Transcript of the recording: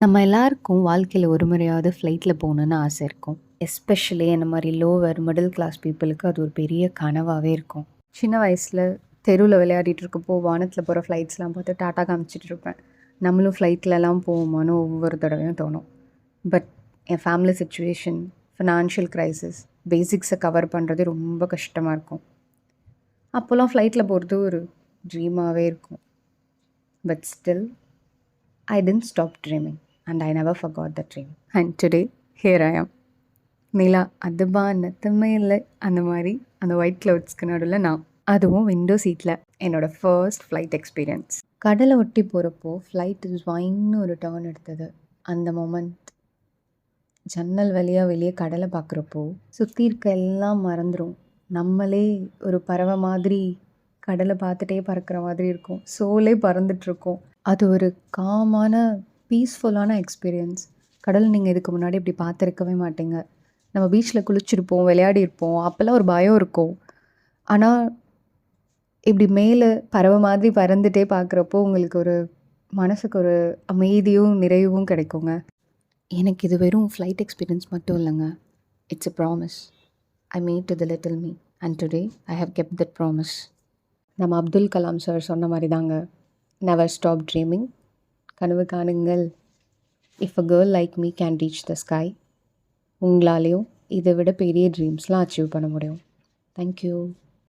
நம்ம எல்லாருக்கும் வாழ்க்கையில் ஒரு முறையாவது ஃப்ளைட்டில் போகணுன்னு ஆசை இருக்கும். எஸ்பெஷலி என்ன மாதிரி லோவர் மிடில் கிளாஸ் பீப்புளுக்கு அது ஒரு பெரிய கனவாகவே இருக்கும். சின்ன வயசில் தெருவில் விளையாடிட்டு இருக்கப்போ வானத்தில் போகிற ஃப்ளைட்ஸ்லாம் பார்த்து டாட்டா காமிச்சிட்டு இருப்பேன். நம்மளும் ஃப்ளைட்லலாம் போவோமான்னு ஒவ்வொரு தடவையும் தோணும். பட் என் ஃபேமிலி சுச்சுவேஷன், ஃபினான்ஷியல் க்ரைசிஸ், பேசிக்ஸை கவர் பண்ணுறது ரொம்ப கஷ்டமாக இருக்கும். அப்போல்லாம் ஃப்ளைட்டில் போகிறது ஒரு ட்ரீமாகவே இருக்கும். But still I didn't stop dreaming and I never forgot the dream. And today, here I am. நிலா அதுபா நத்தமே இல்லை அந்த மாதிரி அந்த ஒயிட் க்ளவுட்ஸ்க்கு நடுவில் நான், அதுவும் விண்டோ சீட்டில். என்னோடய ஃபர்ஸ்ட் ஃப்ளைட் எக்ஸ்பீரியன்ஸ். கடலை ஒட்டி போகிறப்போ ஃப்ளைட் ஸ்வைன்னு ஒரு டர்ன் எடுத்தது. அந்த மொமெண்ட் ஜன்னல் வழியாக வெளியே கடலை பார்க்குறப்போ சுற்றி இருக்க எல்லாம் மறந்துடும். நம்மளே ஒரு பறவை மாதிரி கடலை பார்த்துட்டே பறக்கிற மாதிரி இருக்கும். சோலே பறந்துட்டுருக்கோம். அது ஒரு காமான பீஸ்ஃபுல்லான எக்ஸ்பீரியன்ஸ். கடல் நீங்கள் இதுக்கு முன்னாடி இப்படி பார்த்துருக்கவே மாட்டீங்க. நம்ம பீச்சில் குளிச்சிருப்போம், விளையாடிருப்போம், அப்போல்லாம் ஒரு பயம் இருக்கும். ஆனால் இப்படி மேலே பறவை மாதிரி பறந்துட்டே பார்க்குறப்போ உங்களுக்கு ஒரு மனசுக்கு ஒரு அமைதியும் நிறைவும் கிடைக்குங்க. எனக்கு இது வெறும் ஃப்ளைட் எக்ஸ்பீரியன்ஸ் மட்டும் இல்லைங்க. It's a promise I made to the little me and today I have kept that promise. நம்ம அப்துல் கலாம் சார் சொன்ன மாதிரி தாங்க, நெவர் ஸ்டாப் ட்ரீமிங். கனவு காணுங்கள். If a girl like me can reach the sky. உங்களாலேயும் இதை விட பெரிய ட்ரீம்ஸ்லாம் அச்சீவ் பண்ண முடியும். தேங்க்யூ.